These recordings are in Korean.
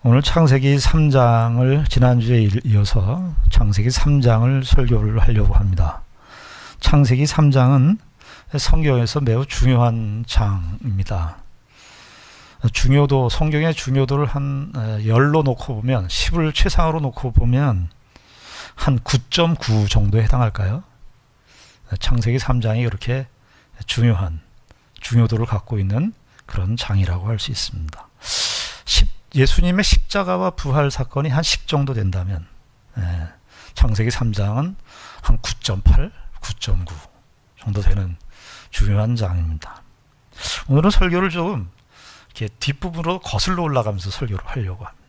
오늘 창세기 3장을 지난주에 이어서 창세기 3장을 설교를 하려고 합니다. 창세기 3장은 성경에서 매우 중요한 장입니다. 중요도, 성경의 중요도를 한 10로 놓고 보면, 10을 최상으로 놓고 보면 한 9.9 정도에 해당할까요? 창세기 3장이 그렇게 중요한 중요도를 갖고 있는 그런 장이라고 할 수 있습니다. 예수님의 십자가와 부활 사건이 한 10 정도 된다면 창세기 3장은 한 9.8, 9.9 정도 되는 중요한 장입니다. 오늘은 설교를 조금 이렇게 뒷부분으로 거슬러 올라가면서 설교를 하려고 합니다.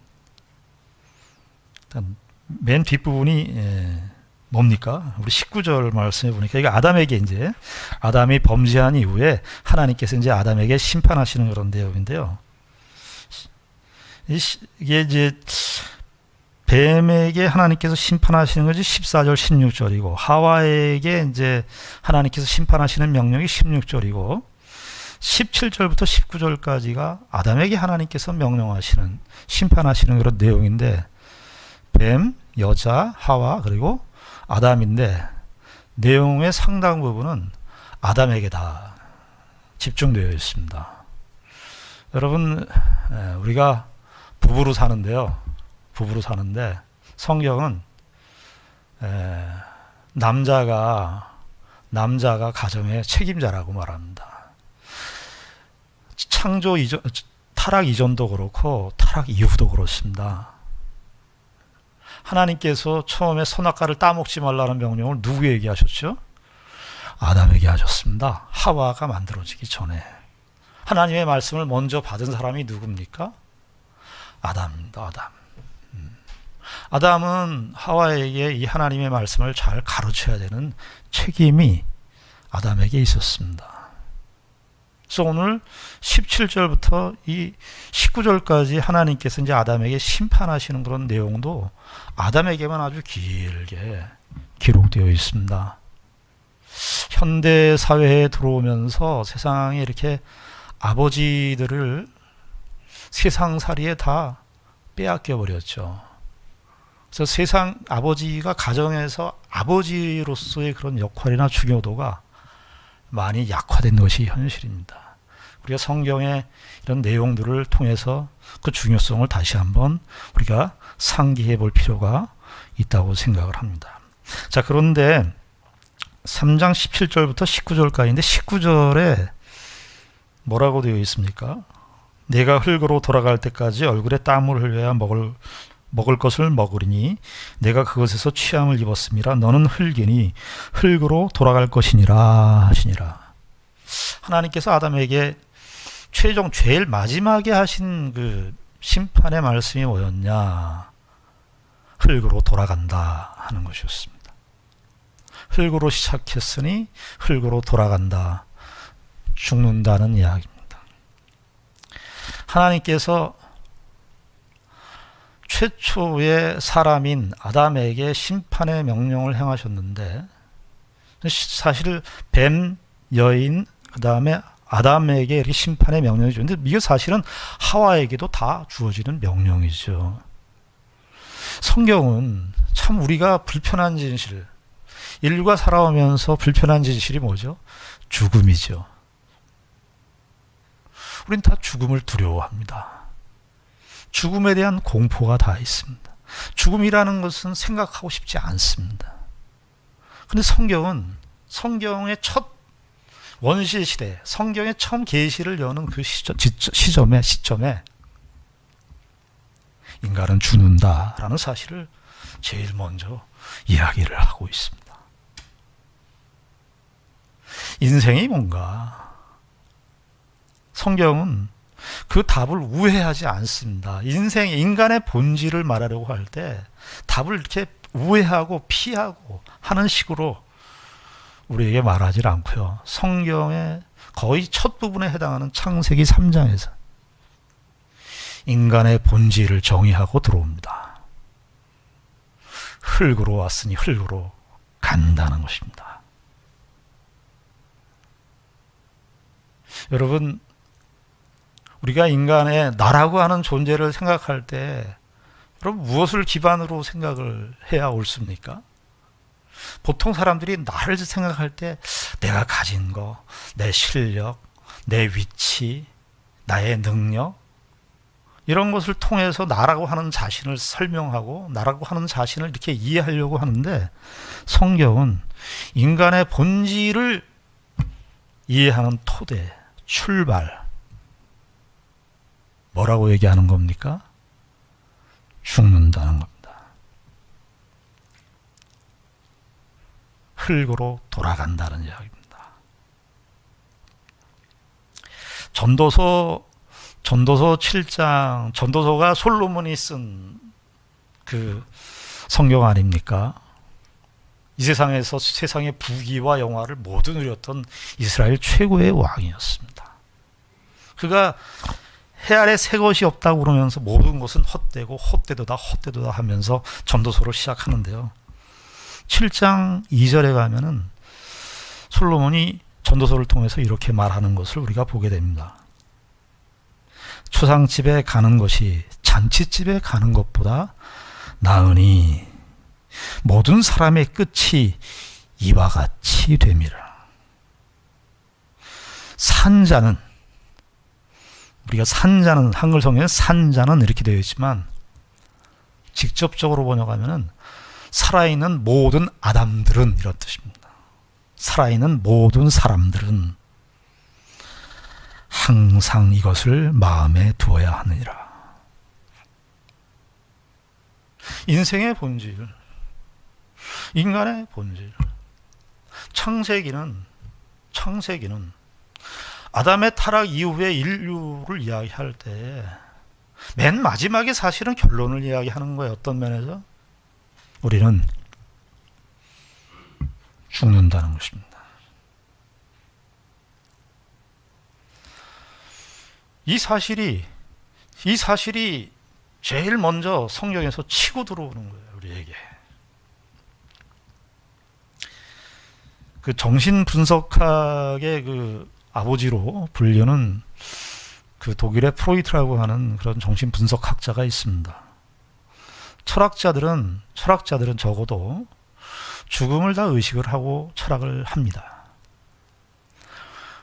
일단 맨 뒷부분이 뭡니까? 우리 19절 말씀해 보니까 이게 아담이 범죄한 이후에 하나님께서 이제 아담에게 심판하시는 그런 내용인데요. 이게 이제 뱀에게 하나님께서 심판하시는 것이 14절, 16절이고 하와에게 이제 하나님께서 심판하시는 명령이 16절이고 17절부터 19절까지가 아담에게 하나님께서 명령하시는 심판하시는 그런 내용인데 뱀, 여자, 하와 그리고 아담인데 내용의 상당 부분은 아담에게 다 집중되어 있습니다. 여러분 우리가 부부로 사는데 성경은 남자가 가정의 책임자라고 말합니다. 창조 이전, 타락 이전도 그렇고 타락 이후도 그렇습니다. 하나님께서 처음에 선악과를 따먹지 말라는 명령을 누구에게 하셨죠? 아담에게 하셨습니다. 하와가 만들어지기 전에. 하나님의 말씀을 먼저 받은 사람이 누굽니까? 아담입니다. 아담은 하와에게 이 하나님의 말씀을 잘 가르쳐야 되는 책임이 아담에게 있었습니다. 그래서 오늘 17절부터 이 19절까지 하나님께서 이제 아담에게 심판하시는 그런 내용도 아담에게만 아주 길게 기록되어 있습니다. 현대 사회에 들어오면서 세상에 이렇게 아버지들을 세상살이에 다 빼앗겨 버렸죠. 그래서 아버지가 가정에서 아버지로서의 그런 역할이나 중요도가 많이 약화된 것이 현실입니다. 우리가 성경의 이런 내용들을 통해서 그 중요성을 다시 한번 우리가 상기해 볼 필요가 있다고 생각을 합니다. 자, 그런데 3장 17절부터 19절까지인데 19절에 뭐라고 되어 있습니까? 내가 흙으로 돌아갈 때까지 얼굴에 땀을 흘려야 먹을 것을 먹으리니 내가 그것에서 취함을 입었음이라 너는 흙이니 흙으로 돌아갈 것이니라 하시니라. 하나님께서 아담에게 제일 마지막에 하신 그 심판의 말씀이 뭐였냐? 흙으로 돌아간다 하는 것이었습니다. 흙으로 시작했으니 흙으로 돌아간다. 죽는다는 이야기입니다. 하나님께서 최초의 사람인 아담에게 심판의 명령을 행하셨는데 사실 뱀, 여인, 그 다음에 아담에게 이렇게 심판의 명령이 주는데 이게 사실은 하와에게도 다 주어지는 명령이죠. 성경은 참 우리가 불편한 진실, 인류가 살아오면서 불편한 진실이 뭐죠? 죽음이죠. 우린 다 죽음을 두려워합니다. 죽음에 대한 공포가 다 있습니다. 죽음이라는 것은 생각하고 싶지 않습니다. 그런데 성경의 첫 원시 시대, 성경의 처음 계시를 여는 그 시점에 인간은 죽는다라는 사실을 제일 먼저 이야기를 하고 있습니다. 인생이 뭔가? 성경은 그 답을 우회하지 않습니다. 인간의 본질을 말하려고 할 때 답을 이렇게 우회하고 피하고 하는 식으로 우리에게 말하지 않고요. 성경의 거의 첫 부분에 해당하는 창세기 3장에서 인간의 본질을 정의하고 들어옵니다. 흙으로 왔으니 흙으로 간다는 것입니다. 여러분, 우리가 인간의 나라고 하는 존재를 생각할 때 그럼 무엇을 기반으로 생각을 해야 옳습니까? 보통 사람들이 나를 생각할 때 내가 가진 거, 내 실력, 내 위치, 나의 능력 이런 것을 통해서 나라고 하는 자신을 설명하고 나라고 하는 자신을 이렇게 이해하려고 하는데 성경은 인간의 본질을 이해하는 토대, 출발 뭐라고 얘기하는 겁니까? 죽는다는 겁니다. 흙으로 돌아간다는 이야기입니다. 전도서 7장, 전도서가 솔로몬이 쓴 그 성경 아닙니까? 이 세상에서 세상의 부귀와 영화를 모두 누렸던 이스라엘 최고의 왕이었습니다. 그가 해 아래 새 것이 없다고 그러면서 모든 것은 헛되고 헛되도다 헛되도다 하면서 전도서를 시작하는데요. 7장 2절에 가면은 솔로몬이 전도서를 통해서 이렇게 말하는 것을 우리가 보게 됩니다. 초상집에 가는 것이 잔치집에 가는 것보다 나으니 모든 사람의 끝이 이와 같이 됨이라. 산자는 우리가 산자는 한글 성경에 산자는 이렇게 되어 있지만 직접적으로 번역하면은 살아있는 모든 아담들은 이런 뜻입니다. 살아있는 모든 사람들은 항상 이것을 마음에 두어야 하느니라. 인생의 본질, 인간의 본질. 창세기는 아담의 타락 이후의 인류를 이야기할 때 맨 마지막에 사실은 결론을 이야기하는 거예요. 어떤 면에서? 우리는 죽는다는 것입니다. 이 사실이 제일 먼저 성경에서 치고 들어오는 거예요. 우리에게. 그 정신 분석학의 그 아버지로 불리는 그 독일의 프로이트라고 하는 그런 정신 분석학자가 있습니다. 철학자들은 적어도 죽음을 다 의식을 하고 철학을 합니다.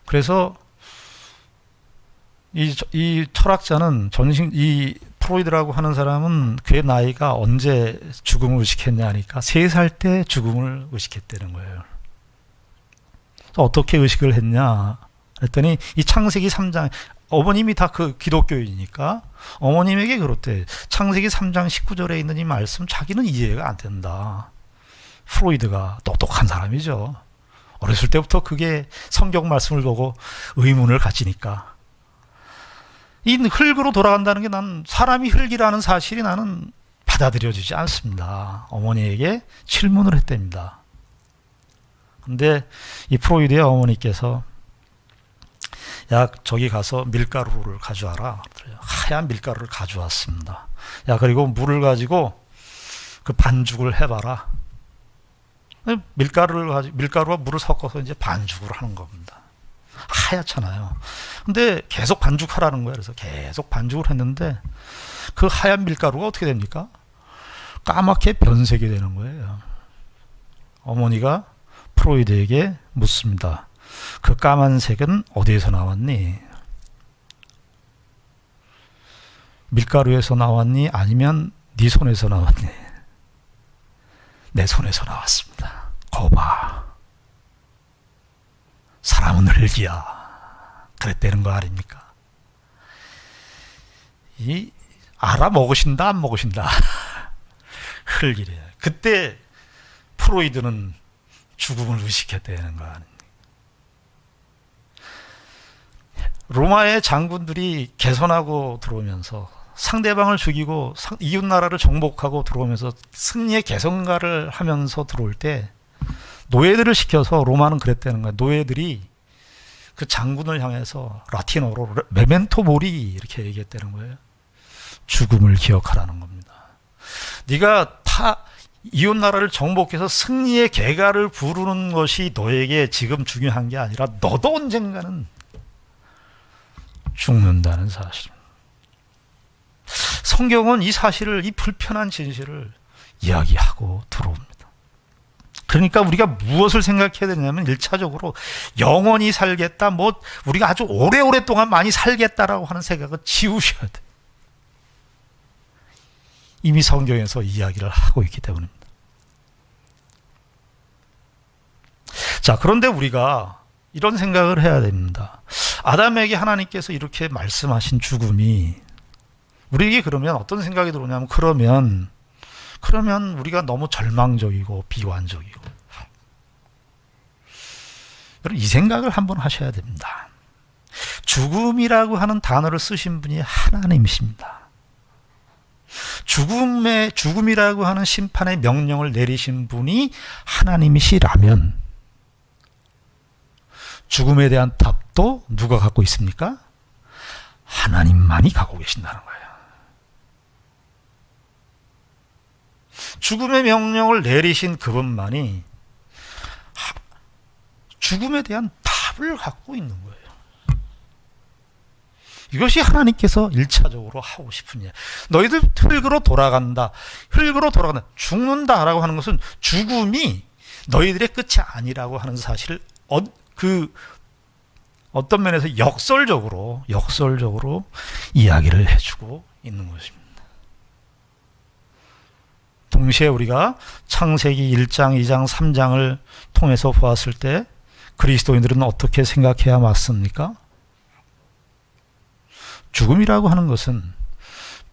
그래서 이 철학자는 이 프로이드라고 하는 사람은 그의 나이가 언제 죽음을 의식했냐 하니까 3살 때 죽음을 의식했다는 거예요. 어떻게 의식을 했냐 그랬더니 이 창세기 3장 어머님이 다 그 기독교인이니까 어머님에게 그렇대. 창세기 3장 19절에 있는 이 말씀 자기는 이해가 안 된다. 프로이드가 똑똑한 사람이죠. 어렸을 때부터 그게 성경 말씀을 보고 의문을 가지니까 이 흙으로 돌아간다는 게 난 사람이 흙이라는 사실이 나는 받아들여지지 않습니다. 어머니에게 질문을 했답니다. 근데 이 프로이드의 어머니께서 야 저기 가서 밀가루를 가져와라. 하얀 밀가루를 가져왔습니다. 야 그리고 물을 가지고 그 반죽을 해봐라. 밀가루와 물을 섞어서 이제 반죽을 하는 겁니다. 하얗잖아요. 근데 계속 반죽하라는 거예요. 그래서 계속 반죽을 했는데 그 하얀 밀가루가 어떻게 됩니까? 까맣게 변색이 되는 거예요. 어머니가 프로이드에게 묻습니다. 그 까만색은 어디에서 나왔니? 밀가루에서 나왔니? 아니면 네 손에서 나왔니? 내 손에서 나왔습니다. 거봐. 사람은 흙이야. 그랬다는 거 아닙니까? 이 알아먹으신다 안 먹으신다. 흙이래요. 그때 프로이드는 죽음을 의식했다는 거 아닙니까? 로마의 장군들이 개선하고 들어오면서 상대방을 죽이고 이웃 나라를 정복하고 들어오면서 승리의 개선가를 하면서 들어올 때 노예들을 시켜서 로마는 그랬다는 거예요. 노예들이 그 장군을 향해서 라틴어로 메멘토 모리 이렇게 얘기했다는 거예요. 죽음을 기억하라는 겁니다. 네가 이웃 나라를 정복해서 승리의 개가를 부르는 것이 너에게 지금 중요한 게 아니라 너도 언젠가는 죽는다는 사실. 성경은 이 사실을, 이 불편한 진실을 이야기하고 들어옵니다. 그러니까 우리가 무엇을 생각해야 되냐면 1차적으로 영원히 살겠다, 우리가 아주 오래오래 동안 많이 살겠다라고 하는 생각을 지우셔야 돼. 이미 성경에서 이야기를 하고 있기 때문입니다. 자, 그런데 우리가 이런 생각을 해야 됩니다. 아담에게 하나님께서 이렇게 말씀하신 죽음이 우리에게 그러면 어떤 생각이 들어오냐면 그러면 우리가 너무 절망적이고 비관적이고, 여러분 이 생각을 한번 하셔야 됩니다. 죽음이라고 하는 단어를 쓰신 분이 하나님이십니다. 죽음이라고 하는 심판의 명령을 내리신 분이 하나님이시라면 죽음에 대한 답도 누가 갖고 있습니까? 하나님만이 갖고 계신다는 거예요. 죽음의 명령을 내리신 그분만이 죽음에 대한 답을 갖고 있는 거예요. 이것이 하나님께서 1차적으로 하고 싶은 일. 너희들 흙으로 돌아간다. 죽는다라고 하는 것은 죽음이 너희들의 끝이 아니라고 하는 사실을 어떤 면에서 역설적으로 이야기를 해주고 있는 것입니다. 동시에 우리가 창세기 1장, 2장, 3장을 통해서 보았을 때 그리스도인들은 어떻게 생각해야 맞습니까? 죽음이라고 하는 것은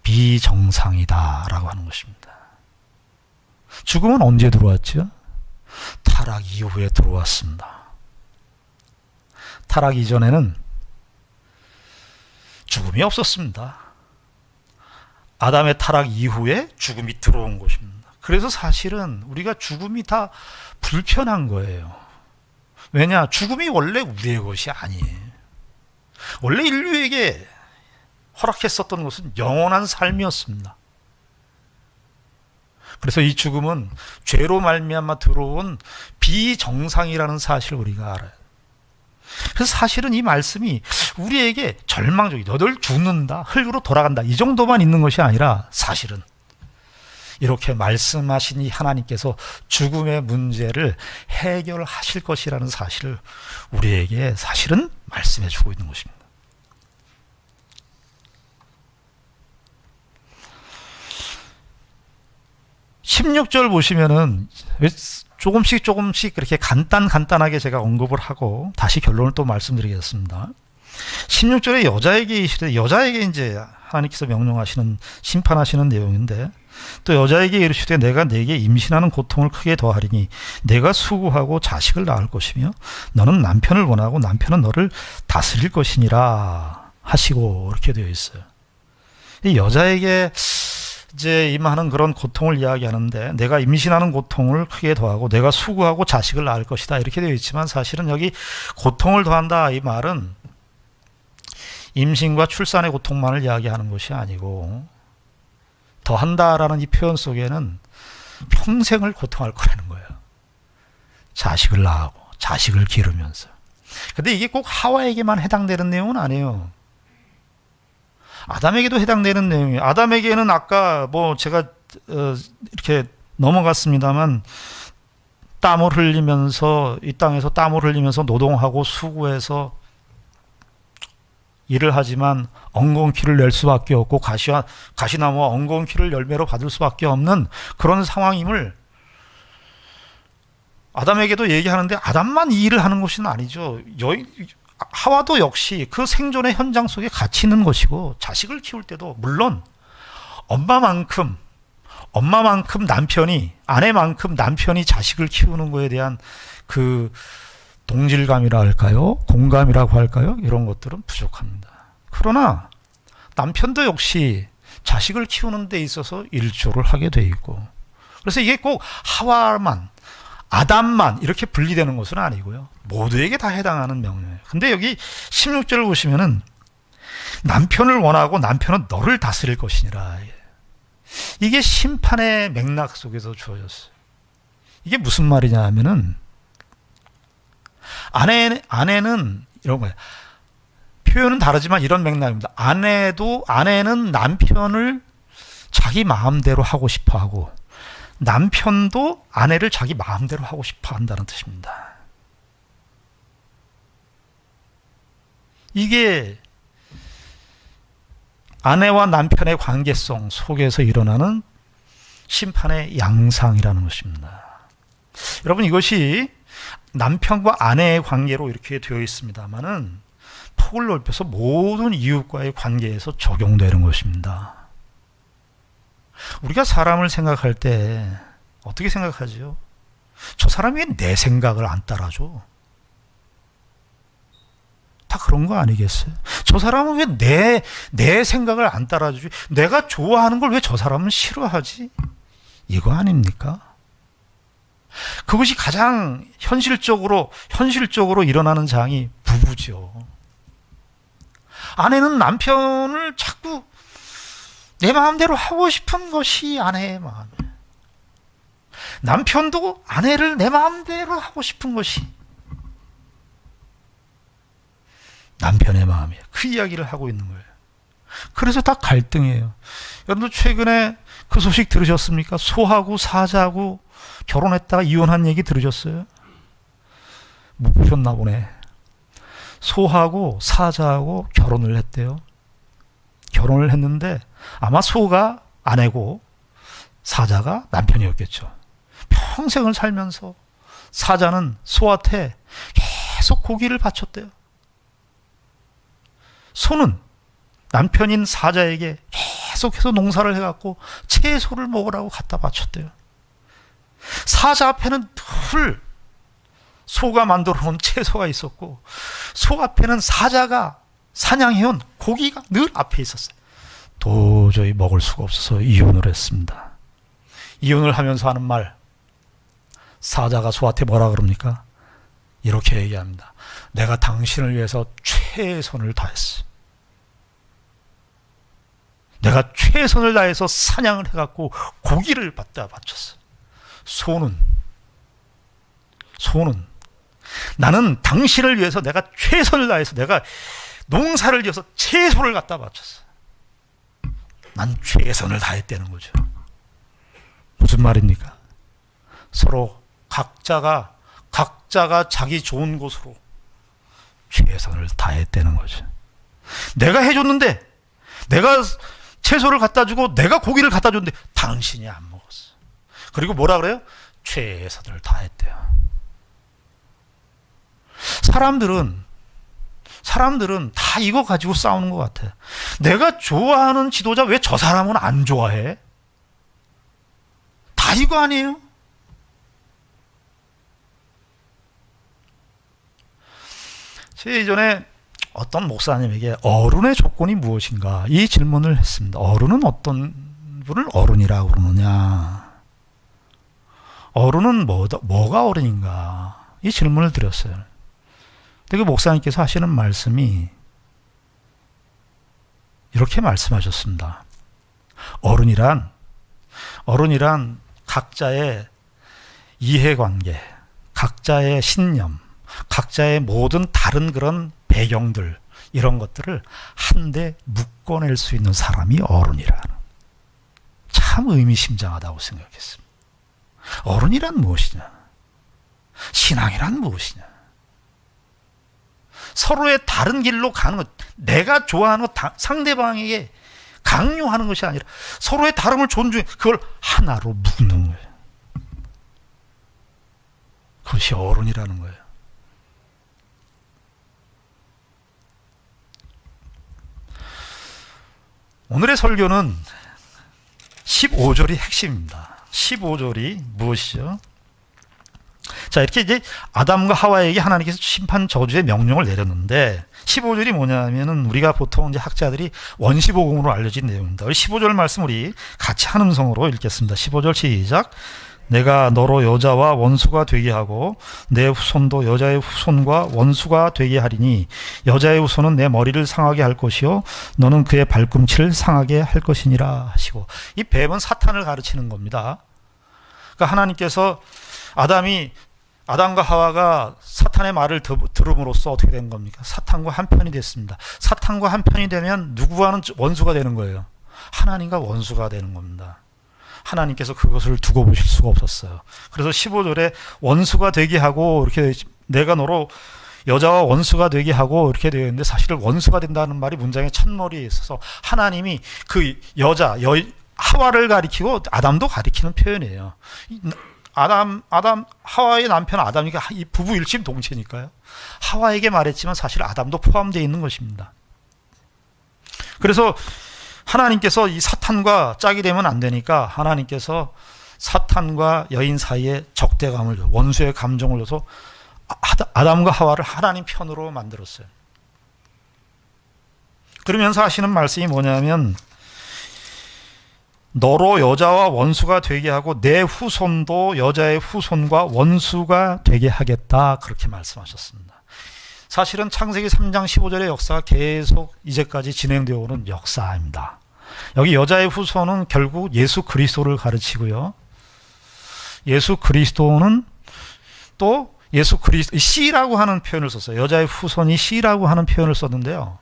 비정상이다라고 하는 것입니다. 죽음은 언제 들어왔죠? 타락 이후에 들어왔습니다. 타락 이전에는 죽음이 없었습니다. 아담의 타락 이후에 죽음이 들어온 것입니다. 그래서 사실은 우리가 죽음이 다 불편한 거예요. 왜냐? 죽음이 원래 우리의 것이 아니에요. 원래 인류에게 허락했었던 것은 영원한 삶이었습니다. 그래서 이 죽음은 죄로 말미암아 들어온 비정상이라는 사실을 우리가 알아요. 그래서 사실은 이 말씀이 우리에게 절망적이다. 너들 죽는다. 흙으로 돌아간다. 이 정도만 있는 것이 아니라 사실은 이렇게 말씀하신 이 하나님께서 죽음의 문제를 해결하실 것이라는 사실을 우리에게 사실은 말씀해 주고 있는 것입니다. (16절) 보시면은 조금씩 그렇게 간단하게 제가 언급을 하고 다시 결론을 또 말씀드리겠습니다. 16절에 여자에게 이제 하나님께서 명령하시는, 심판하시는 내용인데, 또 여자에게 이르시되 내가 네게 임신하는 고통을 크게 더하리니 내가 수고하고 자식을 낳을 것이며 너는 남편을 원하고 남편은 너를 다스릴 것이니라 하시고, 이렇게 되어 있어요. 이 여자에게 이제 임하는 그런 고통을 이야기하는데, 내가 임신하는 고통을 크게 더하고 내가 수고하고 자식을 낳을 것이다, 이렇게 되어 있지만 사실은 여기 고통을 더한다 이 말은 임신과 출산의 고통만을 이야기하는 것이 아니고, 더한다라는 이 표현 속에는 평생을 고통할 거라는 거예요. 자식을 낳고 자식을 기르면서. 근데 이게 꼭 하와에게만 해당되는 내용은 아니에요. 아담에게도 해당되는 내용이에요. 아담에게는 아까 제가 이렇게 넘어갔습니다만, 땀을 흘리면서, 이 땅에서 땀을 흘리면서 노동하고 수고해서 일을 하지만 엉겅퀴를 낼 수밖에 없고 가시나무와 엉겅퀴를 열매로 받을 수밖에 없는 그런 상황임을 아담에게도 얘기하는데, 아담만 이 일을 하는 것은 아니죠. 하와도 역시 그 생존의 현장 속에 같이 있는 것이고, 자식을 키울 때도 물론 엄마만큼 남편이, 아내만큼 남편이 자식을 키우는 것에 대한 그 동질감이라 할까요? 공감이라고 할까요? 이런 것들은 부족합니다. 그러나 남편도 역시 자식을 키우는 데 있어서 일조를 하게 돼 있고, 그래서 이게 꼭 하와만, 아담만 이렇게 분리되는 것은 아니고요. 모두에게 다 해당하는 명령이에요. 근데 여기 16절을 보시면은 남편을 원하고 남편은 너를 다스릴 것이니라. 이게 심판의 맥락 속에서 주어졌어요. 이게 무슨 말이냐 하면은 아내는 이런 거예요. 표현은 다르지만 이런 맥락입니다. 아내는 남편을 자기 마음대로 하고 싶어 하고, 남편도 아내를 자기 마음대로 하고 싶어 한다는 뜻입니다. 이게 아내와 남편의 관계성 속에서 일어나는 심판의 양상이라는 것입니다. 여러분, 이것이 남편과 아내의 관계로 이렇게 되어 있습니다만은 폭을 넓혀서 모든 이웃과의 관계에서 적용되는 것입니다. 우리가 사람을 생각할 때 어떻게 생각하죠? 저 사람이 왜 내 생각을 안 따라줘? 다 그런 거 아니겠어요? 저 사람은 왜 내 생각을 안 따라주지? 내가 좋아하는 걸 왜 저 사람은 싫어하지? 이거 아닙니까? 그것이 가장 현실적으로 일어나는 장이 부부죠. 아내는 남편을 자꾸 내 마음대로 하고 싶은 것이 아내의 마음이에요. 남편도 아내를 내 마음대로 하고 싶은 것이 남편의 마음이에요. 그 이야기를 하고 있는 거예요. 그래서 다 갈등이에요. 여러분들 최근에 그 소식 들으셨습니까? 소하고 사자하고 결혼했다가 이혼한 얘기 들으셨어요? 못 보셨나 보네. 소하고 사자하고 결혼을 했대요. 결혼을 했는데 아마 소가 아내고 사자가 남편이었겠죠. 평생을 살면서 사자는 소한테 계속 고기를 바쳤대요. 소는 남편인 사자에게 계속해서 농사를 해갖고 채소를 먹으라고 갖다 바쳤대요. 사자 앞에는 늘 소가 만들어 놓은 채소가 있었고, 소 앞에는 사자가 사냥해온 고기가 늘 앞에 있었어요. 도저히 먹을 수가 없어서 이혼을 했습니다. 이혼을 하면서 하는 말, 사자가 소한테 뭐라 그럽니까? 이렇게 얘기합니다. 내가 당신을 위해서 최선을 다했어. 내가 최선을 다해서 사냥을 해갖고 고기를 갖다 바쳤어. 소는 나는 당신을 위해서 내가 최선을 다해서 내가 농사를 지어서 채소를 갖다 바쳤어. 난 최선을 다했다는 거죠. 무슨 말입니까? 서로 각자가 자기 좋은 곳으로 최선을 다했다는 거죠. 내가 해줬는데, 내가 채소를 갖다 주고 내가 고기를 갖다 줬는데 당신이 안 먹었어. 그리고 뭐라 그래요? 최선을 다했대요. 사람들은 다 이거 가지고 싸우는 것 같아. 내가 좋아하는 지도자 왜 저 사람은 안 좋아해? 다 이거 아니에요? 제가 예전에 어떤 목사님에게 어른의 조건이 무엇인가 이 질문을 했습니다. 어른은 어떤 분을 어른이라고 그러느냐? 어른은 뭐가 어른인가? 이 질문을 드렸어요. 근데 그 목사님께서 하시는 말씀이 이렇게 말씀하셨습니다. 어른이란 각자의 이해관계, 각자의 신념, 각자의 모든 다른 그런 배경들, 이런 것들을 한데 묶어낼 수 있는 사람이 어른이라는, 참 의미심장하다고 생각했습니다. 어른이란 무엇이냐? 신앙이란 무엇이냐? 서로의 다른 길로 가는 것, 내가 좋아하는 것 상대방에게 강요하는 것이 아니라 서로의 다름을 존중해 그걸 하나로 묶는 거예요. 그것이 어른이라는 거예요. 오늘의 설교는 15절이 핵심입니다. 15절이 무엇이죠? 자, 이렇게 이제 아담과 하와에게 하나님께서 심판 저주의 명령을 내렸는데 15절이 뭐냐면은 우리가 보통 이제 학자들이 원시복음으로 알려진 내용입니다. 15절 말씀 우리 같이 한 음성으로 읽겠습니다. 15절 시작. 내가 너로 여자와 원수가 되게 하고 내 후손도 여자의 후손과 원수가 되게 하리니 여자의 후손은 내 머리를 상하게 할 것이요 너는 그의 발꿈치를 상하게 할 것이니라 하시고, 이 뱀은 사탄을 가르치는 겁니다. 그러니까 하나님께서 아담과 하와가 사탄의 말을 들음으로써 어떻게 된 겁니까? 사탄과 한편이 됐습니다. 사탄과 한편이 되면 누구와는 원수가 되는 거예요? 하나님과 원수가 되는 겁니다. 하나님께서 그것을 두고 보실 수가 없었어요. 그래서 15절에 원수가 되게 하고 이렇게 내가 너로 여자와 원수가 되게 하고 이렇게 되어 있는데, 사실은 원수가 된다는 말이 문장의 첫머리에 있어서 하나님이 그 하와를 가리키고 아담도 가리키는 표현이에요. 하와의 남편 아담이가 이 부부 일심동체니까요. 하와에게 말했지만 사실 아담도 포함되어 있는 것입니다. 그래서 하나님께서 이 사탄과 짝이 되면 안 되니까 하나님께서 사탄과 여인 사이에 적대감을 줘, 원수의 감정을 줘서 아담과 하와를 하나님 편으로 만들었어요. 그러면서 하시는 말씀이 뭐냐면, 너로 여자와 원수가 되게 하고 내 후손도 여자의 후손과 원수가 되게 하겠다, 그렇게 말씀하셨습니다. 사실은 창세기 3장 15절의 역사가 계속 이제까지 진행되어 오는 역사입니다. 여기 여자의 후손은 결국 예수 그리스도를 가르치고요, 예수 그리스도는 또 예수 그리스도 씨라고 하는 표현을 썼어요. 여자의 후손이 씨라고 하는 표현을 썼는데요,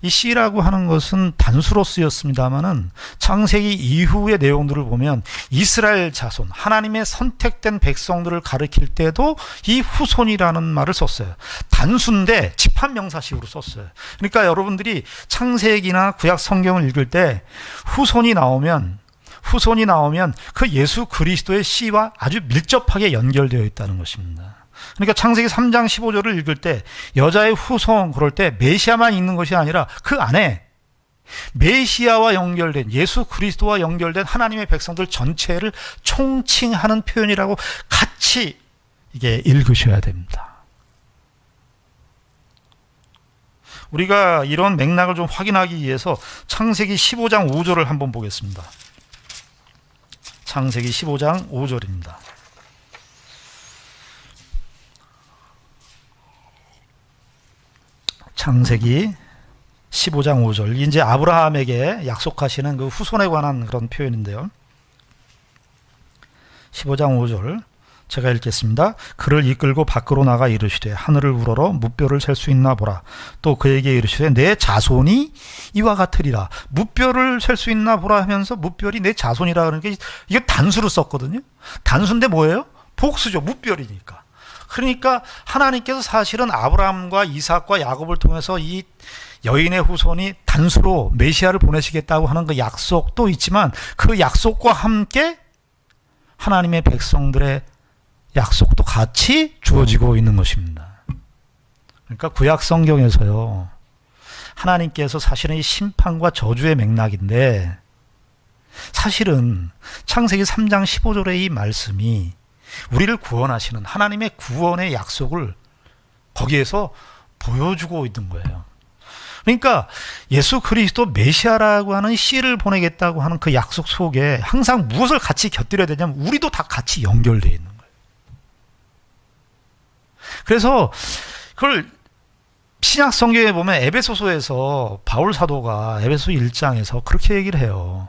이 씨라고 하는 것은 단수로 쓰였습니다마는 창세기 이후의 내용들을 보면 이스라엘 자손, 하나님의 선택된 백성들을 가리킬 때도 이 후손이라는 말을 썼어요. 단수인데 집합명사식으로 썼어요. 그러니까 여러분들이 창세기나 구약 성경을 읽을 때 후손이 나오면 그 예수 그리스도의 씨와 아주 밀접하게 연결되어 있다는 것입니다. 그러니까 창세기 3장 15절을 읽을 때 여자의 후손, 그럴 때 메시아만 있는 것이 아니라 그 안에 메시아와 연결된, 예수 그리스도와 연결된 하나님의 백성들 전체를 총칭하는 표현이라고 같이 이게 읽으셔야 됩니다. 우리가 이런 맥락을 좀 확인하기 위해서 창세기 15장 5절을 한번 보겠습니다. 창세기 15장 5절입니다. 창세기 15장 5절, 이제 아브라함에게 약속하시는 그 후손에 관한 그런 표현인데요. 15장 5절 제가 읽겠습니다. 그를 이끌고 밖으로 나가 이르시되 하늘을 우러러 무뼈를 셀 수 있나 보라. 또 그에게 이르시되 내 자손이 이와 같으리라. 무뼈를 셀 수 있나 보라 하면서 무뼈이 내 자손이라 그러는 게, 이게 단수로 썼거든요. 단수인데 뭐예요? 복수죠. 무뼈이니까. 그러니까 하나님께서 사실은 아브라함과 이삭과 야곱을 통해서 이 여인의 후손이 단수로 메시아를 보내시겠다고 하는 그 약속도 있지만, 그 약속과 함께 하나님의 백성들의 약속도 같이 주어지고 있는 것입니다. 그러니까 구약 성경에서요, 하나님께서 사실은 이 심판과 저주의 맥락인데, 사실은 창세기 3장 15절의 이 말씀이 우리를 구원하시는 하나님의 구원의 약속을 거기에서 보여주고 있는 거예요. 그러니까 예수 그리스도 메시아라고 하는 씨를 보내겠다고 하는 그 약속 속에 항상 무엇을 같이 곁들여야 되냐면, 우리도 다 같이 연결되어 있는 거예요. 그래서 그걸 신약 성경에 보면 에베소서에서 바울 사도가 에베소 1장에서 그렇게 얘기를 해요.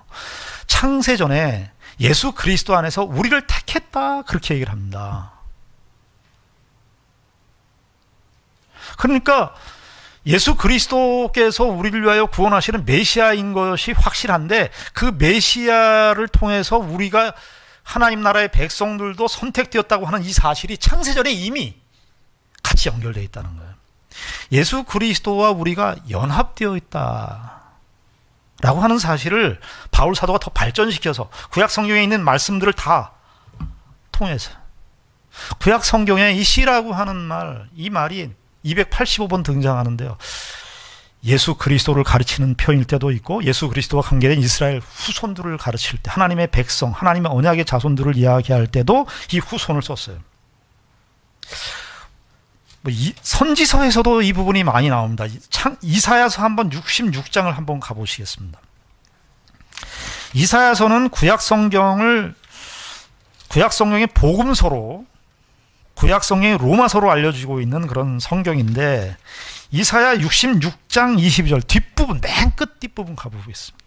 창세전에 예수 그리스도 안에서 우리를 택했다, 그렇게 얘기를 합니다. 그러니까 예수 그리스도께서 우리를 위하여 구원하시는 메시아인 것이 확실한데, 그 메시아를 통해서 우리가 하나님 나라의 백성들도 선택되었다고 하는 이 사실이 창세전에 이미 같이 연결되어 있다는 거예요. 예수 그리스도와 우리가 연합되어 있다 라고 하는 사실을 바울 사도가 더 발전시켜서 구약 성경에 있는 말씀들을 다 통해서, 구약 성경에 이 씨라고 하는 말, 이 말이 285번 등장하는데요, 예수 그리스도를 가르치는 표현일 때도 있고, 예수 그리스도와 관계된 이스라엘 후손들을 가르칠 때, 하나님의 백성, 하나님의 언약의 자손들을 이야기할 때도 이 후손을 썼어요. 선지서에서도 이 부분이 많이 나옵니다. 이사야서 한번 66장을 한번 가보시겠습니다. 이사야서는 구약 성경의 복음서로, 구약 성경의 로마서로 알려지고 있는 그런 성경인데, 이사야 66장 22절 뒷부분, 맨 끝 뒷부분 가보겠습니다.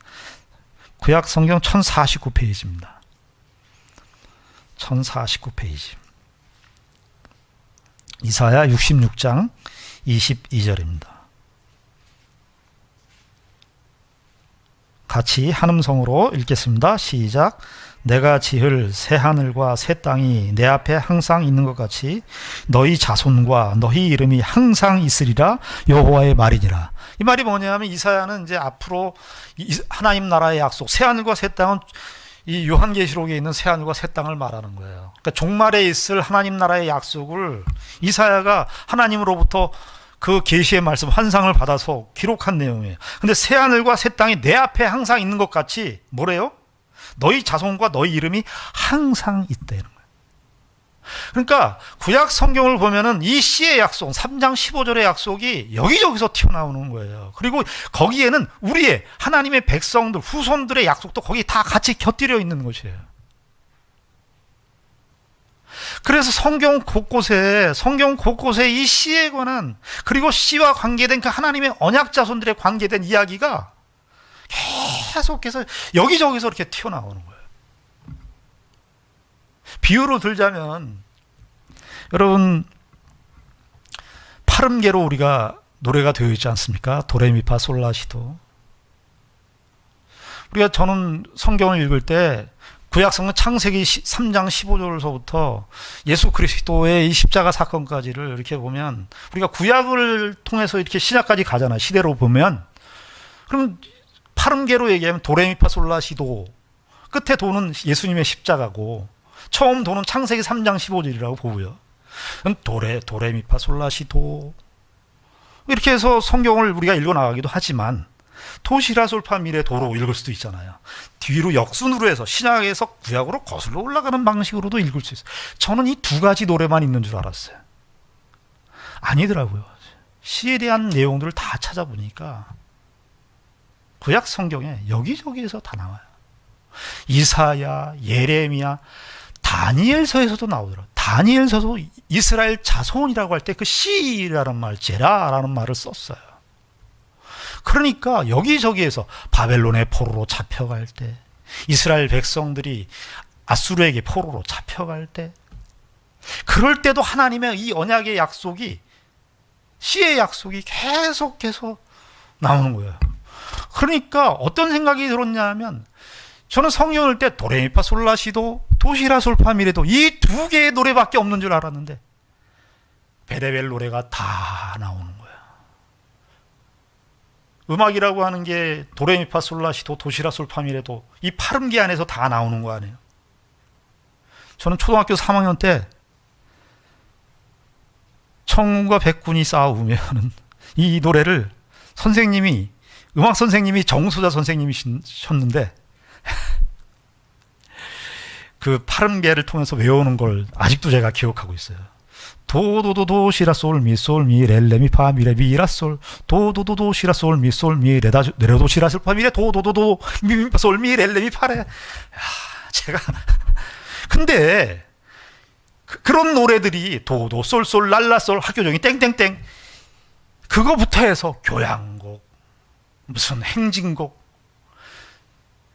구약 성경 1049페이지입니다. 1049페이지. 이사야 66장 22절입니다. 같이 한음성으로 읽겠습니다. 시작. 내가 지을 새 하늘과 새 땅이 내 앞에 항상 있는 것 같이 너희 자손과 너희 이름이 항상 있으리라 여호와의 말이니라. 이 말이 뭐냐면 이사야는 이제 앞으로 하나님 나라의 약속, 새 하늘과 새 땅은 이 요한계시록에 있는 새 하늘과 새 땅을 말하는 거예요. 그러니까 종말에 있을 하나님 나라의 약속을 이사야가 하나님으로부터 그 계시의 말씀, 환상을 받아서 기록한 내용이에요. 근데 새 하늘과 새 땅이 내 앞에 항상 있는 것 같이 뭐래요? 너희 자손과 너희 이름이 항상 있다는 거예요. 그러니까 구약 성경을 보면은 이 시의 약속, 3장 15절의 약속이 여기저기서 튀어나오는 거예요. 그리고 거기에는 우리의 하나님의 백성들, 후손들의 약속도 거기 다 같이 곁들여 있는 것이에요. 그래서 성경 곳곳에 이 시에 관한, 그리고 시와 관계된 그 하나님의 언약 자손들에 관계된 이야기가 계속해서 여기저기서 이렇게 튀어나오는 거예요. 비유로 들자면, 여러분 파름계로 우리가 노래가 되어 있지 않습니까? 도레미파 솔라시도. 저는 성경을 읽을 때 구약성경 창세기 3장 15절서부터 예수 그리스도의 이 십자가 사건까지를 이렇게 보면, 우리가 구약을 통해서 이렇게 신약까지 가잖아요. 시대로 보면. 그럼 파름계로 얘기하면 도레미파 솔라시도, 끝에 도는 예수님의 십자가고 처음 도는 창세기 3장 15절이라고 보고요. 도레미파 솔라시도, 이렇게 해서 성경을 우리가 읽어나가기도 하지만 도시라솔파미레 도로 읽을 수도 있잖아요. 뒤로 역순으로 해서 신약에서 구약으로 거슬러 올라가는 방식으로도 읽을 수 있어요. 저는 이 두 가지 노래만 있는 줄 알았어요. 아니더라고요. 시에 대한 내용들을 다 찾아보니까 구약 성경에 여기저기에서 다 나와요. 이사야, 예레미야, 다니엘서에서도 나오더라고요. 다니엘서도 이스라엘 자손이라고 할 때 그 시라는 말, 제라라는 말을 썼어요. 그러니까 여기저기에서 바벨론의 포로로 잡혀갈 때, 이스라엘 백성들이 아수르에게 포로로 잡혀갈 때, 그럴 때도 하나님의 이 언약의 약속이, 시의 약속이 계속해서 나오는 거예요. 그러니까 어떤 생각이 들었냐면, 저는 성경을 읽을 때 도레미파 솔라시도, 도시라 솔파미레도 이 두 개의 노래밖에 없는 줄 알았는데 베레벨 노래가 다 나오는 거예요. 음악이라고 하는 게 도레미파 솔라시도, 도시라 솔파미레도 이 파름계 안에서 다 나오는 거 아니에요. 저는 초등학교 3학년 때 천군과 백군이 싸우면 이 노래를 선생님이, 음악 선생님이 정소자 선생님이셨는데 그 파름계를 통해서 외우는 걸 아직도 제가 기억하고 있어요. 도도도도 시라솔 미솔미 렐레미 파미레 미라솔 도도도도 시라솔 미솔미 레도 시라솔 파미레 도도도도 미솔미 렐레미 파레. 제가 근데 그런 노래들이 도도 솔솔 랄라솔 학교종이 땡땡땡 그거부터 해서 교향곡, 무슨 행진곡,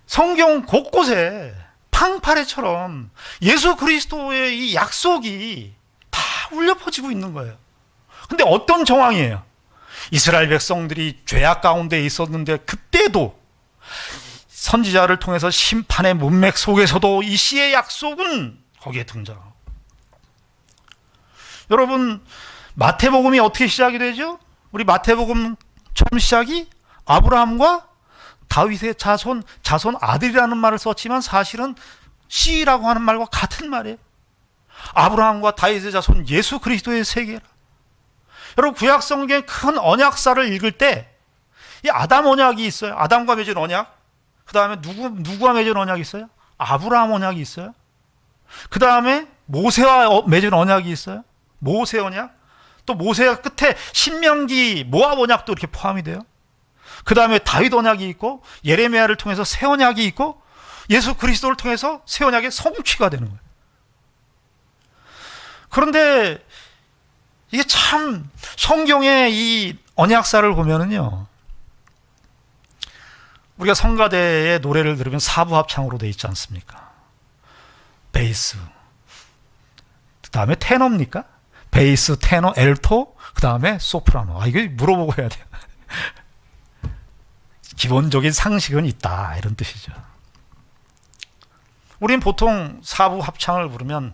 성경 곳곳에 팡파레처럼 예수 그리스도의 이 약속이 다 울려 퍼지고 있는 거예요. 근데 어떤 정황이에요? 이스라엘 백성들이 죄악 가운데 있었는데 그때도 선지자를 통해서 심판의 문맥 속에서도 이 시의 약속은 거기에 등장하고. 여러분, 마태복음이 어떻게 시작이 되죠? 우리 마태복음 처음 시작이 아브라함과 다윗의 자손 아들이라는 말을 썼지만 사실은 씨라고 하는 말과 같은 말이에요. 아브라함과 다윗의 자손 예수 그리스도의 세계라. 여러분, 구약 성경의 큰 언약사를 읽을 때 이 아담 언약이 있어요. 아담과 맺은 언약. 그 다음에 누구와 맺은 언약이 있어요? 아브라함 언약이 있어요. 그 다음에 모세와 맺은 언약이 있어요. 모세 언약. 또 모세가 끝에 신명기 모압 언약도 이렇게 포함이 돼요. 그 다음에 다윗 언약이 있고, 예레미야를 통해서 새 언약이 있고, 예수 그리스도를 통해서 새 언약의 성취가 되는 거예요. 그런데 이게 참 성경의 이 언약사를 보면은요, 우리가 성가대의 노래를 들으면 사부 합창으로 되어 있지 않습니까? 베이스, 그 다음에 테너입니까? 베이스, 테너, 엘토, 그 다음에 소프라노. 이거 물어보고 해야 돼요. 기본적인 상식은 있다, 이런 뜻이죠. 우린 보통 4부 합창을 부르면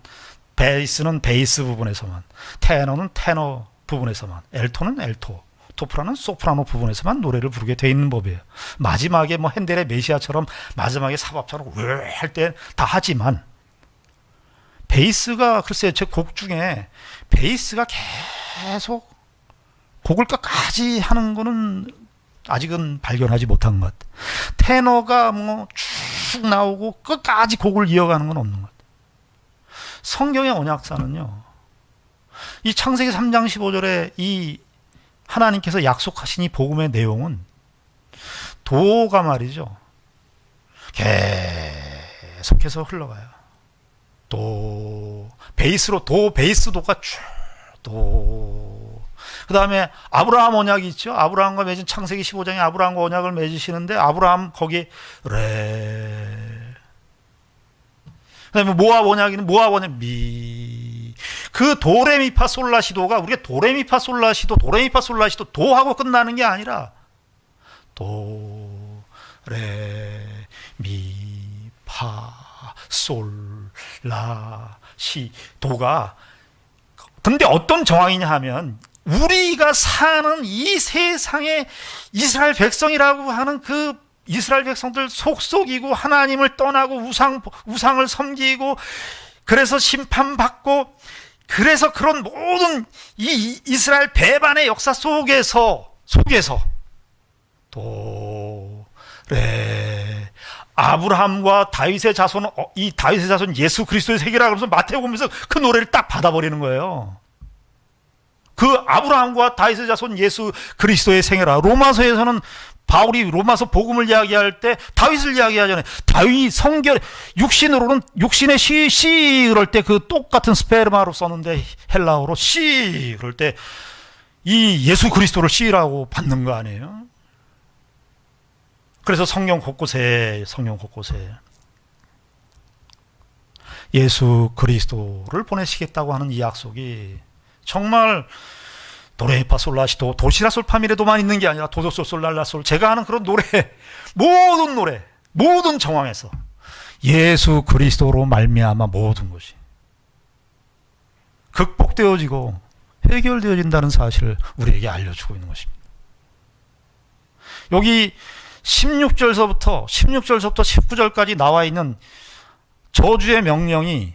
베이스는 베이스 부분에서만, 테너는 테너 부분에서만, 엘토는 엘토, 소프라노는 소프라노 부분에서만 노래를 부르게 돼 있는 법이에요. 마지막에 뭐 핸델의 메시아처럼 마지막에 4부 합창을 할 때 다 하지만, 베이스가, 글쎄요, 제 곡 중에 베이스가 계속 곡을 끝까지 하는 거는 아직은 발견하지 못한 것 같아요. 테너가 뭐 쭉 나오고 끝까지 곡을 이어가는 건 없는 것 같아요. 성경의 언약사는요, 이 창세기 3장 15절에 이 하나님께서 약속하신 이 복음의 내용은 도가 말이죠, 계속해서 흘러가요. 도, 베이스로 도, 베이스 도가 쭉, 도. 그 다음에 아브라함 언약이 있죠. 아브라함과 맺은 창세기 15장에 아브라함과 언약을 맺으시는데, 아브라함 거기 레. 그 다음에 모압 언약이는 모압 언약 미. 그 도레미파 솔라시도가, 우리가 도레미파 솔라시도, 도레미파 솔라시도 도하고 끝나는 게 아니라 도, 레, 미, 파, 솔, 라, 시, 도가. 근데 어떤 정황이냐 하면, 우리가 사는 이 세상에 이스라엘 백성이라고 하는 그 이스라엘 백성들 속속이고 하나님을 떠나고 우상을 섬기고, 그래서 심판받고, 그래서 그런 모든 이 이스라엘 배반의 역사 속에서 도, 레, 아브라함과 다윗의 자손, 이 다윗의 자손 예수 그리스도의 세계라 그러면서 마태복음에서 그 노래를 딱 받아버리는 거예요. 그 아브라함과 다윗의 자손 예수 그리스도의 생애라. 로마서에서는 바울이 로마서 복음을 이야기할 때 다윗을 이야기하잖아요. 다윗 성결, 육신의 시 그럴 때 그 똑같은 스페르마로 썼는데 헬라어로 시 그럴 때 이 예수 그리스도를 시라고 받는 거 아니에요? 그래서 성경 곳곳에 예수 그리스도를 보내시겠다고 하는 이 약속이 정말 도레미파 솔라시도, 도시라솔 파미레도만 있는 게 아니라 도도솔솔 랄라솔, 제가 하는 그런 노래, 모든 정황에서 예수 그리스도로 말미암아 모든 것이 극복되어지고 해결되어진다는 사실을 우리에게 알려주고 있는 것입니다. 여기 16절서부터 19절까지 나와 있는 저주의 명령이,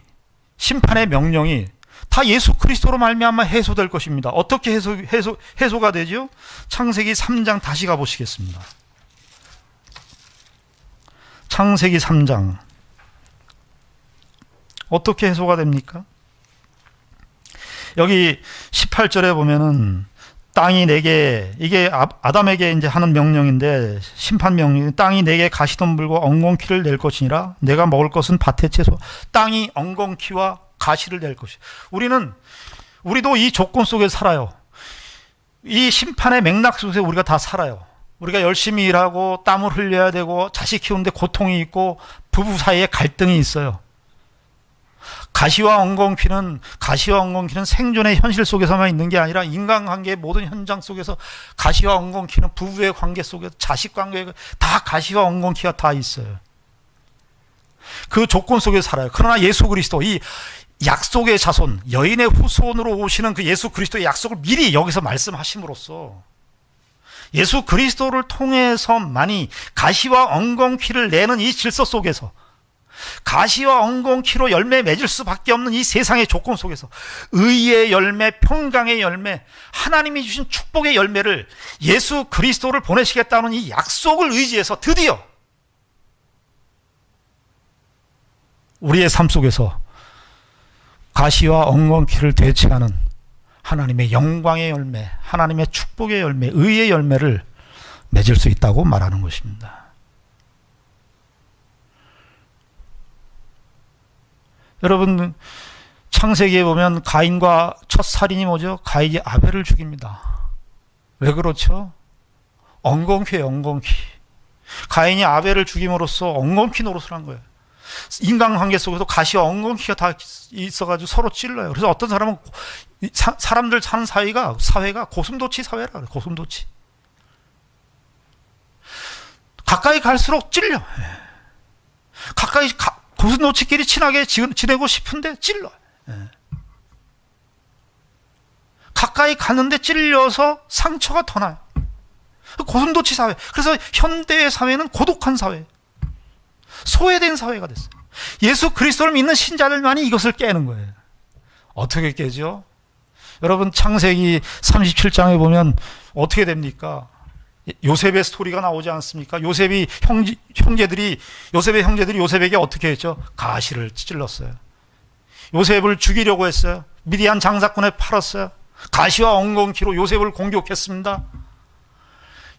심판의 명령이 다 예수 그리스도로 말미암아 해소될 것입니다. 어떻게 해소가 되죠? 창세기 3장 다시 가보시겠습니다. 창세기 3장 어떻게 해소가 됩니까? 여기 18절에 보면은 땅이 내게, 이게 아담에게 이제 하는 명령인데, 심판 명령, 땅이 내게 가시덤불과 엉겅퀴를 낼 것이니라. 내가 먹을 것은 밭의 채소. 땅이 엉겅퀴와 가시를 낼 것이. 우리도 이 조건 속에 살아요. 이 심판의 맥락 속에 우리가 다 살아요. 우리가 열심히 일하고 땀을 흘려야 되고 자식 키우는데 고통이 있고 부부 사이에 갈등이 있어요. 가시와 엉겅퀴는 생존의 현실 속에서만 있는 게 아니라 인간관계의 모든 현장 속에서 가시와 엉겅퀴는 부부의 관계 속에서, 자식 관계에 다 가시와 엉겅퀴가 다 있어요. 그 조건 속에 살아요. 그러나 예수 그리스도, 이 약속의 자손, 여인의 후손으로 오시는 그 예수 그리스도의 약속을 미리 여기서 말씀하심으로써 예수 그리스도를 통해서만이 가시와 엉겅퀴를 내는 이 질서 속에서, 가시와 엉겅퀴로 열매 맺을 수밖에 없는 이 세상의 조건 속에서 의의 열매, 평강의 열매, 하나님이 주신 축복의 열매를, 예수 그리스도를 보내시겠다는 이 약속을 의지해서 드디어 우리의 삶 속에서 가시와 엉겅퀴를 대체하는 하나님의 영광의 열매, 하나님의 축복의 열매, 의의 열매를 맺을 수 있다고 말하는 것입니다. 여러분, 창세기에 보면 가인과 첫 살인이 뭐죠? 가인이 아벨을 죽입니다. 왜 그렇죠? 엉겅퀴예요, 엉겅퀴. 가인이 아벨을 죽임으로써 엉겅퀴 노릇을 한 거예요. 인간관계 속에서 가시와 엉겅퀴가 다 있어가지고 서로 찔러요. 그래서 어떤 사람은 사람들 사는 사회가 고슴도치 사회라 그래요. 고슴도치. 가까이 갈수록 찔려. 고슴도치끼리 친하게 지내고 싶은데 찔러. 가까이 가는데 찔려서 상처가 더 나요. 고슴도치 사회. 그래서 현대의 사회는 고독한 사회, 소외된 사회가 됐어요. 예수 그리스도를 믿는 신자들만이 이것을 깨는 거예요. 어떻게 깨죠? 여러분, 창세기 37장에 보면 어떻게 됩니까? 요셉의 스토리가 나오지 않습니까? 요셉의 형제들이 요셉에게 어떻게 했죠? 가시를 찔렀어요. 요셉을 죽이려고 했어요. 미디안 장사꾼에 팔았어요. 가시와 엉겅퀴로 요셉을 공격했습니다.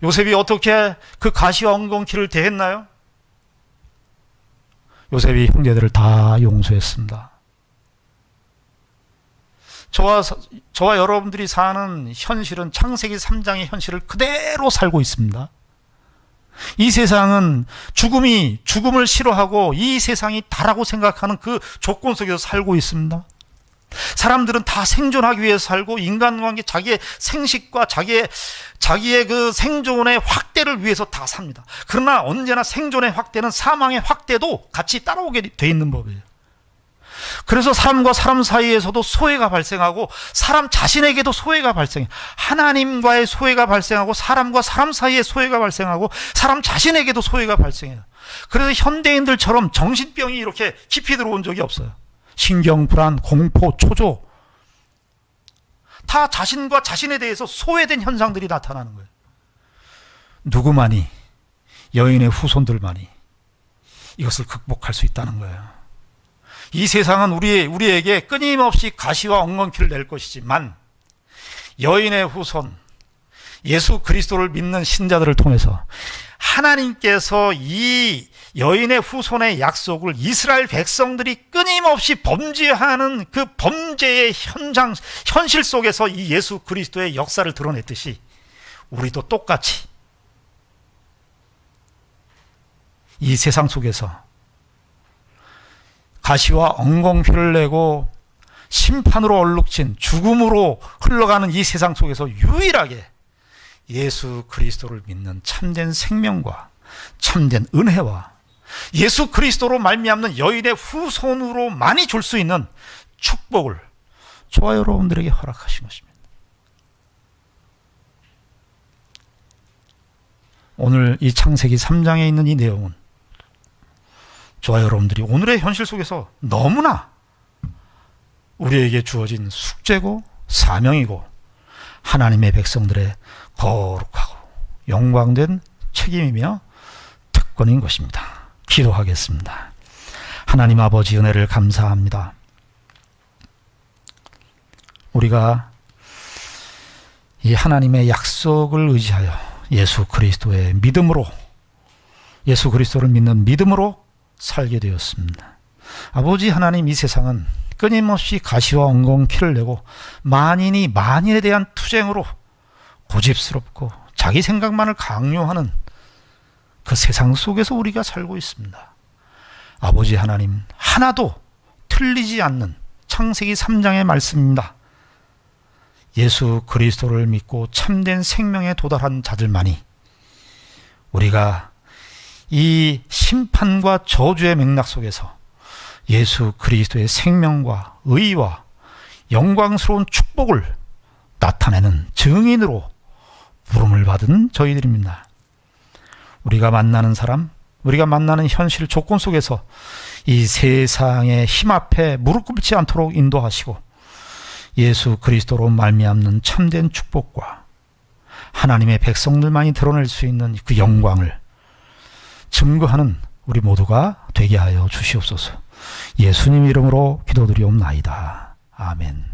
요셉이 어떻게 그 가시와 엉겅퀴를 대했나요? 요셉이 형제들을 다 용서했습니다. 저와 여러분들이 사는 현실은 창세기 3장의 현실을 그대로 살고 있습니다. 이 세상은 죽음을 싫어하고 이 세상이 다라고 생각하는 그 조건 속에서 살고 있습니다. 사람들은 다 생존하기 위해서 살고, 인간관계, 자기의 생식과 자기의 그 생존의 확대를 위해서 다 삽니다. 그러나 언제나 생존의 확대는 사망의 확대도 같이 따라오게 돼 있는 법이에요. 그래서 사람과 사람 사이에서도 소외가 발생하고, 사람 자신에게도 소외가 발생해요. 하나님과의 소외가 발생하고, 사람과 사람 사이에 소외가 발생하고, 사람 자신에게도 소외가 발생해요. 그래서 현대인들처럼 정신병이 이렇게 깊이 들어온 적이 없어요. 신경불안, 공포, 초조, 다 자신과 자신에 대해서 소외된 현상들이 나타나는 거예요. 누구만이, 여인의 후손들만이 이것을 극복할 수 있다는 거예요. 이 세상은 우리에게 끊임없이 가시와 엉겅퀴를 낼 것이지만, 여인의 후손, 예수 그리스도를 믿는 신자들을 통해서 하나님께서 이 여인의 후손의 약속을 이스라엘 백성들이 끊임없이 범죄하는 그 범죄의 현실 속에서 이 예수 그리스도의 역사를 드러냈듯이, 우리도 똑같이 이 세상 속에서 가시와 엉겅퀴를 내고 심판으로 얼룩진 죽음으로 흘러가는 이 세상 속에서 유일하게 예수 그리스도를 믿는 참된 생명과 참된 은혜와 예수 그리스도로 말미암는 여인의 후손으로 많이 줄 수 있는 축복을 저와 여러분들에게 허락하신 것입니다. 오늘 이 창세기 3장에 있는 이 내용은 저와 여러분들이 오늘의 현실 속에서 너무나 우리에게 주어진 숙제고 사명이고, 하나님의 백성들의 거룩하고 영광된 책임이며 특권인 것입니다. 기도하겠습니다. 하나님 아버지, 은혜를 감사합니다. 우리가 이 하나님의 약속을 의지하여 예수 그리스도의 믿음으로, 예수 그리스도를 믿는 믿음으로 살게 되었습니다. 아버지 하나님, 이 세상은 끊임없이 가시와 엉겅퀴를 내고 만인이 만인에 대한 투쟁으로 고집스럽고 자기 생각만을 강요하는 그 세상 속에서 우리가 살고 있습니다. 아버지 하나님, 하나도 틀리지 않는 창세기 3장의 말씀입니다. 예수 그리스도를 믿고 참된 생명에 도달한 자들만이 우리가 이 심판과 저주의 맥락 속에서 예수 그리스도의 생명과 의와 영광스러운 축복을 나타내는 증인으로 부름을 받은 저희들입니다. 우리가 만나는 사람, 우리가 만나는 현실 조건 속에서 이 세상의 힘 앞에 무릎 꿇지 않도록 인도하시고, 예수 그리스도로 말미암는 참된 축복과 하나님의 백성들만이 드러낼 수 있는 그 영광을 증거하는 우리 모두가 되게 하여 주시옵소서. 예수님 이름으로 기도드리옵나이다. 아멘.